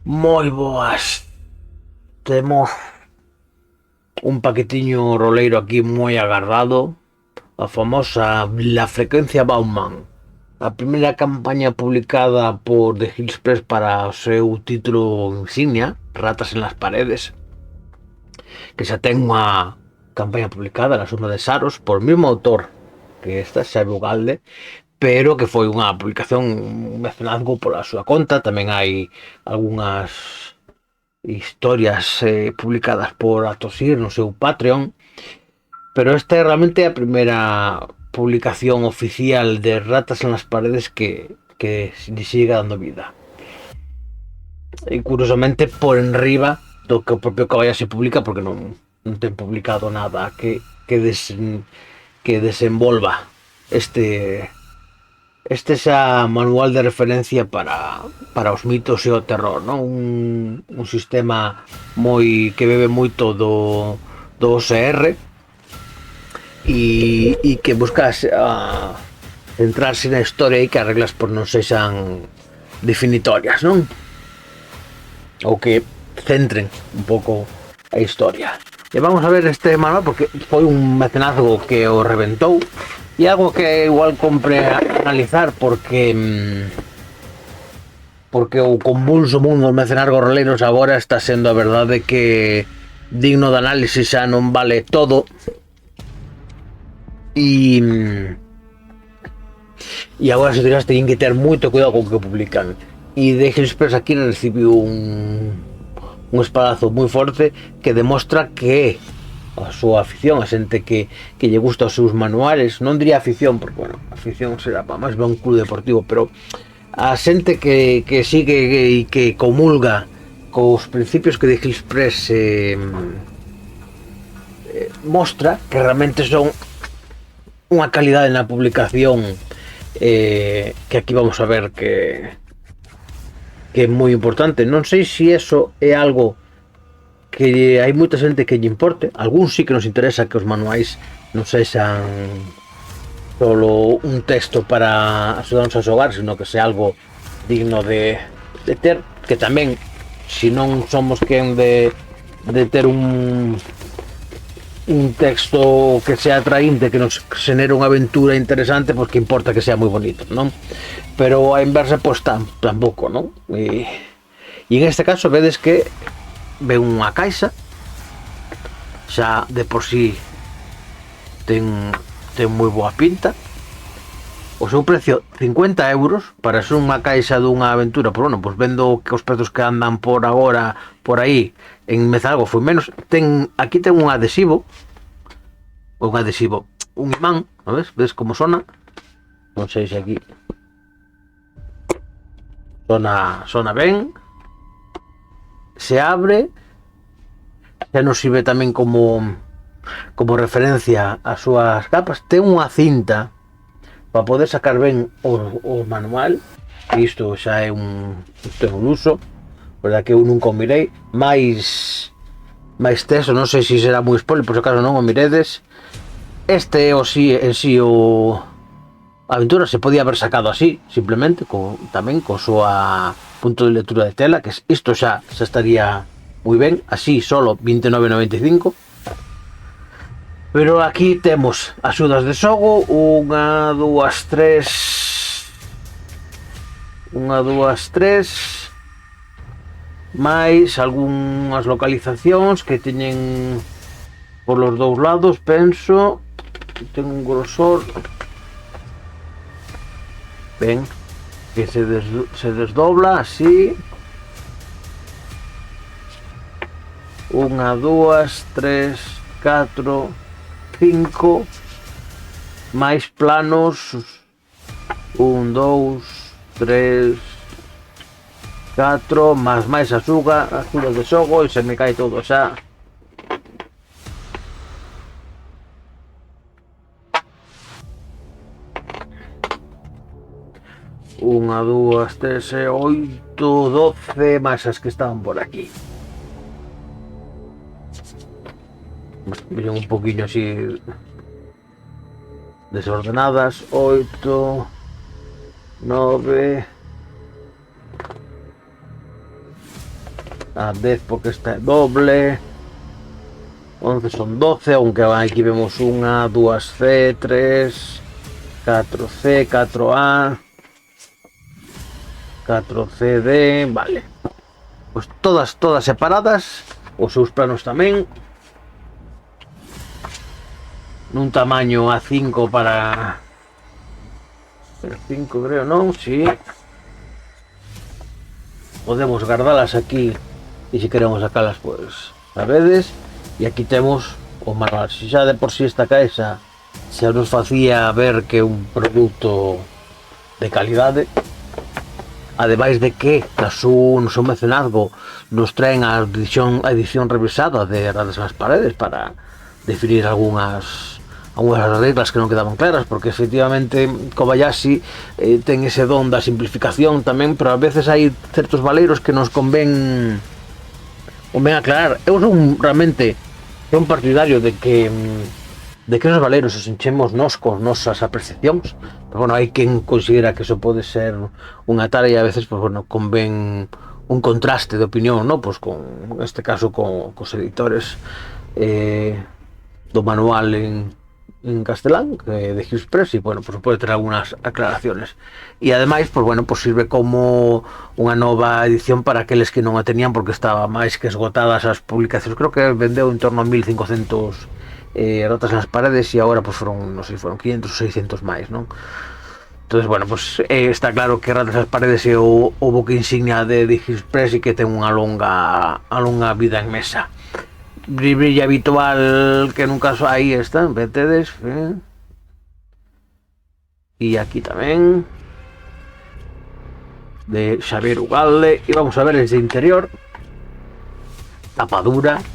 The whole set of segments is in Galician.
Moi boas. Temos un paquetiño roleiro aquí moi agardado, a famosa La Frecuencia Bauman. A primeira campaña publicada por The Hill Express para o seu título insignia, Ratas en las Paredes, que xa ten unha campaña publicada na Suma de Saros por mesmo autor que esta, Xavi Ugalde, pero que foi unha publicación, un mecenazgo pola súa conta. Tamén hai algunhas historias publicadas por Atosir no seu Patreon, pero esta é realmente a primeira publicación oficial de Ratas en las Paredes que lle sigue dando vida. E curiosamente por enriba do que o propio Caballa se publica, porque non ten publicado nada que desenvolva este xa manual de referencia para os mitos e o terror, non? Un sistema que bebe moito do OSR e que busca centrarse na historia e que as reglas por non sexan definitorias, non? Ou que centren un pouco a historia. E vamos a ver este manual porque foi un mecenazgo que o reventou. E algo que igual compre analizar porque o convulso mundo dos mecenazgos roleiros agora está sendo a verdade que digno de análisis, xa non vale todo e agora se tiras teñen que ter moito cuidado con o que publican. E The Hill Express aquí recibiu un espadazo moi forte que demostra que a súa afición, a xente que lle gusta os seus manuales, non diría afición, porque, bueno, afición será para máis ben un club deportivo, pero a xente que sigue e que comulga cos principios que The Hill Express mostra, que realmente son unha calidade na publicación que aquí vamos a ver que é moi importante. Non sei se eso é algo que hai moita xente que lle importe. Algún sí que nos interesa que os manuais non sexan solo un texto para axudarnos a xogar, sino que sea algo digno de ter, que tamén, se non somos quen de ter un texto que sea atraínte, que nos xenere unha aventura interesante, pois que importa que sea moi bonito, non? Pero a inversa, pois tampouco, non? E en este caso vedes que ven unha caixa, xa de por sí ten moi boa pinta. O seu precio 50 euros para ser unha caixa dunha aventura, pero bueno, pues vendo que os prezos que andan por agora por aí en Mezalgo foi menos. Aquí ten un adhesivo, un imán, ves como sona? Non sei se aquí sona ben. Se abre, xa nos sirve tamén como referencia ás súas capas. Ten unha cinta para poder sacar ben o manual, e isto xa é un uso, verdad que eu nunca o mirei. máis texto, non sei se será moi spoiler, por se acaso non o miredes. Este é en sí o aventura, se podía haber sacado así, simplemente, tamén co súa punto de lectura de tela, que isto xa estaría moi ben, así solo 29,95. Pero aquí temos axudas de xogo, 1, 2, 3, máis algunhas localizacións que teñen polos dous lados, penso. Ten un grosor ben que se desdobla así. 1, 2, 3, 4, 5 máis planos. 1, 2, 3, 4 máis axudas de xogo, e se me cae todo xa. 1, 2, 3, 8, 12 máis as que estaban por aquí. Miren un poquinho así desordenadas. 8, 9, a 10 porque está doble, 11 son 12, aunque aquí vemos 1, 2C, 3, 4C, 4A, 4CD, vale. Pues todas separadas, os seus planos tamén, nun tamaño A5 para... A5 creo, non? Si. Sí. Podemos guardalas aquí e se queremos sacalas, pues, a veces. E aquí temos o manual. Se xa de por si esta caixa xa nos facía ver que é un produto de calidade, ademais de que no seu mecenazgo nos traen a edición revisada de Ratas nas Paredes para definir algunhas reglas que non quedaban claras, porque efectivamente Kobayashi ten ese don da simplificación tamén, pero a veces hai certos valeiros que nos convén aclarar. Eu son realmente un partidario de que os valeiros os enchemos nos con nosas apreciacións, pero bueno, hai quen considera que eso pode ser unha tarea e a veces, pues bueno, convén un contraste de opinión, ¿no? Pues con, neste caso, cos editores do manual en castelán de Express, e bueno, pues pode ter algunhas aclaraciones, e ademais, pues bueno, pues sirve como unha nova edición para aqueles que non a tenían porque estaba máis que esgotadas as publicacións. Creo que vendeu en torno a 1500 Ratas nas Paredes e agora pues foron, non sei, foron 500 ou 600 máis, non? Entonces, bueno, pues está claro que Ratas nas Paredes é o buque insignia de Express e que ten unha longa vida en mesa. Brilla habitual que nunca aí están, vetedes, e aquí tamén de Xavier Ugalde, e vamos a ver desde interior, tapadura,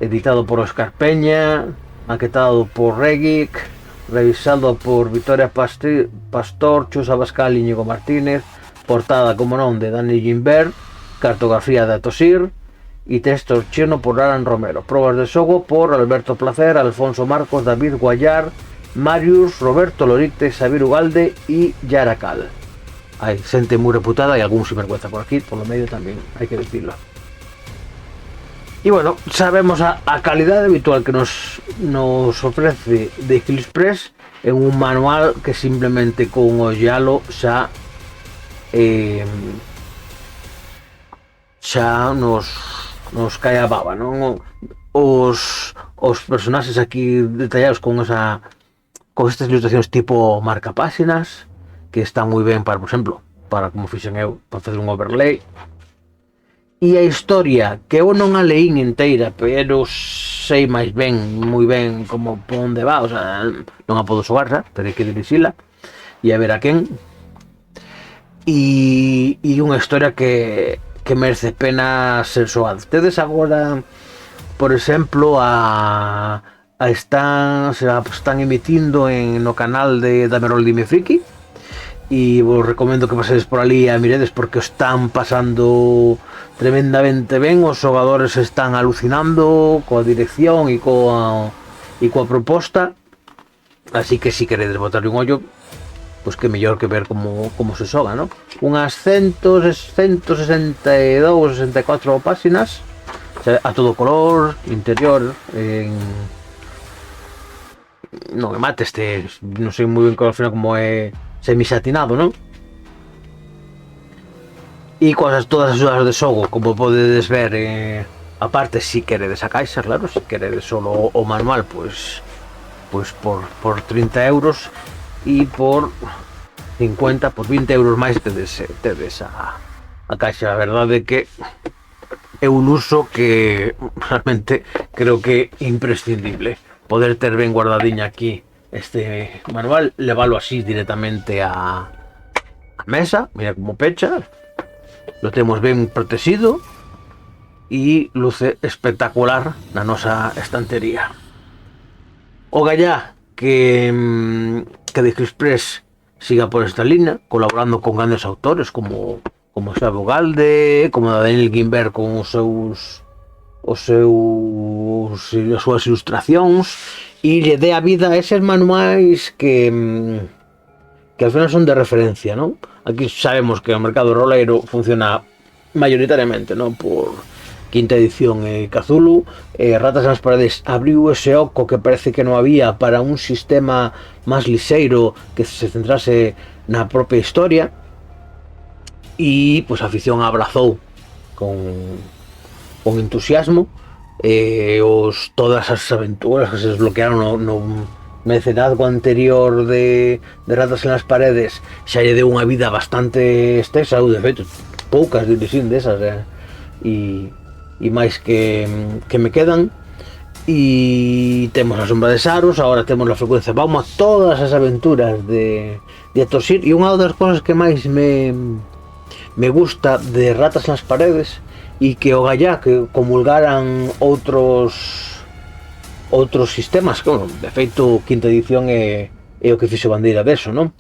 editado por Óscar Peña, maquetado por Regic, revisado por Victoria Pastor, Chus Abascal e Íñigo Martínez, portada, como non, de Dani Gimbert, cartografía de Atosir e texto chino por Alan Romero, probas de xogo por Alberto Placer, Alfonso Marcos, David Guayar, Marius, Roberto Lorite, Xavier Ugalde e Yara Cal. Hai xente moi reputada e algún sinvergüenza por aquí, por lo medio tamén, hai que decirlo. E bueno, sabemos a calidade habitual que nos ofrece de Express en un manual que simplemente con ollalo xa nos cae a baba, non? Os personaxes aquí detallados con estas ilustracións tipo marcapáxinas que están moi ben para, por exemplo, para como fixen eu, para facer un overlay. E a historia, que eu non a leín inteira, pero sei máis ben, moi ben como por onde va, o sea, non a podo xogar, xa, terei que dirixila e a ver a quen. E unha historia que merece pena ser xoada. Tedes agora, por exemplo, están emitindo no canal de Damerol Dime Friki, e vos recomendo que pasedes por ali e a miredes porque están pasando tremendamente ben. Os xogadores están alucinando coa dirección e coa proposta, así que si queredes botarle un ollo, pois que mellor que ver como se xoga, non? Unhas 162 ou 64 páxinas a todo color, interior non é mate, non sei moi ben como al final como é semisatinado, non? E todas as xogas de xogo, como podedes ver, aparte si queredes a caixa, claro, si queredes solo o manual, pois por 30 euros, e por 50, por 20 euros máis tedes a caixa. A verdade é que é un uso que realmente creo que é imprescindible, poder ter ben guardadiña aquí este manual, leválo así directamente a mesa, mira como pecha, lo temos ben protegido e luce espectacular na nosa estantería. O gallá que de Express siga por esta línea, colaborando con grandes autores como Xavier Ugalde, como Daniel Gimbert con as súas ilustracións, e lle dé a vida a eses manuais que al final son de referencia, non? Aquí sabemos que o mercado roleiro funciona mayoritariamente, ¿no? Por quinta edición Cthulhu, Ratas nas Paredes abriu ese oco que parece que non había para un sistema máis lixeiro que se centrase na propia historia, e pois a afición abrazou con entusiasmo todas as aventuras que se desbloquearon no mecenazgo anterior de Ratas en las Paredes. Xa lle deu unha vida bastante extensa, ou de feito poucas dirixín desas, e máis que me quedan. E temos a Sombra de Saros, agora temos a Frecuencia Bauma, todas as aventuras de Héctor Sir. E unha das cosas que máis me gusta de Ratas nas Paredes e que o gallá que comulgaran outros sistemas, que, bueno, de feito, quinta edición é o que fixo bandeira deso, non?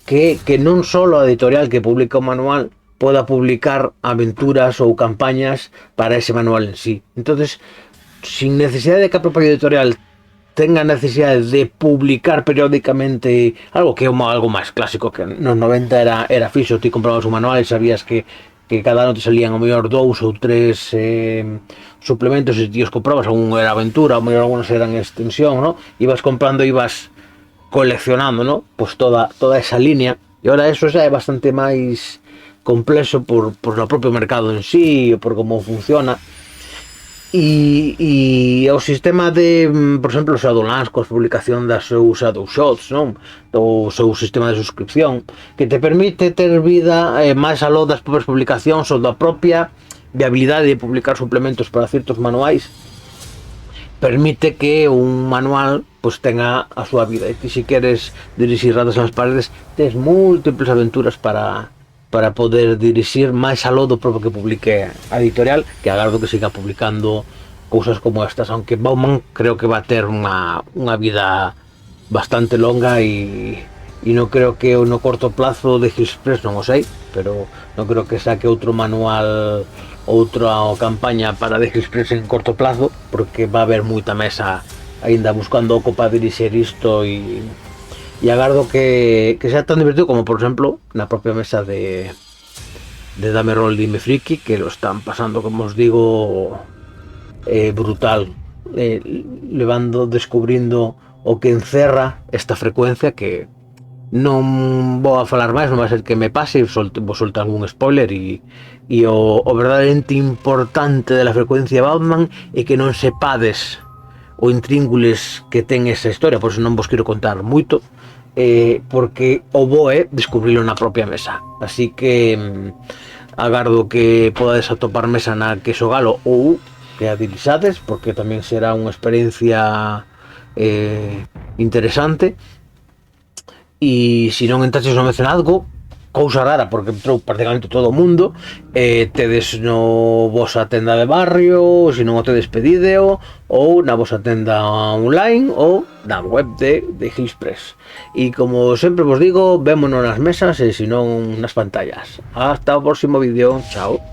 Que non só a editorial que publica o manual poda publicar aventuras ou campañas para ese manual en sí. Entonces, sin necesidade de que a propia editorial tenga necesidade de publicar periódicamente algo que é algo máis clásico, que nos 90 era fixo, ti comprabas un manual e sabías que cada ano te salían ao mellor 2 ou 3 suplementos, e ti os comprabas, algún era aventura, ao mellor algunos eran extensión, ¿no? Ibas comprando, ibas coleccionando, ¿no? Pues toda esa línea, e ahora eso xa é bastante máis complexo por o propio mercado en sí, por como funciona. E o sistema de, por exemplo, o Shadowlands coa publicación das seus Shadow Shots, non? O seu sistema de suscripción, que te permite ter vida máis aló das propias publicacións ou da propia viabilidade de publicar suplementos para certos manuais, permite que un manual pues tenga a súa vida. E ti, se queres dirixir Ratas nas Paredes, tes múltiples aventuras para poder dirixir máis aló do propio que publique a editorial, que agardo que siga publicando cousas como estas, aunque Bauman creo que va a ter unha vida bastante longa, e non creo que no corto plazo de Gilspress, non o sei, pero non creo que saque outro manual, outra campaña para de Gilspress en corto plazo, porque va a haber moita mesa aínda buscando oco para dirixir isto, e agardo que sea tan divertido como, por exemplo, na propia mesa de Dame Roll Dime Friki, que lo están pasando, como os digo, brutal, descubrindo o que encerra esta frecuencia, que non vou a falar máis, non vai ser que me pase, vou soltar algún spoiler, e o verdadeiramente importante de la frecuencia Batman é que non sepades o intríngules que ten esa historia, por iso non vos quero contar moito, porque o bo é descubrilo na propia mesa. Así que agardo que podades atopar mesa na Queso Galo ou que a dirixades, porque tamén será unha experiencia interesante. E se non entraches no mecenazgo, cousa rara, porque entrou prácticamente todo o mundo, tedes no vosa tenda de barrio, se non o tedes pedideo, ou na vosa tenda online, ou na web de Gilspress. E como sempre vos digo, vémonos nas mesas e se non nas pantallas. Hasta o próximo vídeo, chao.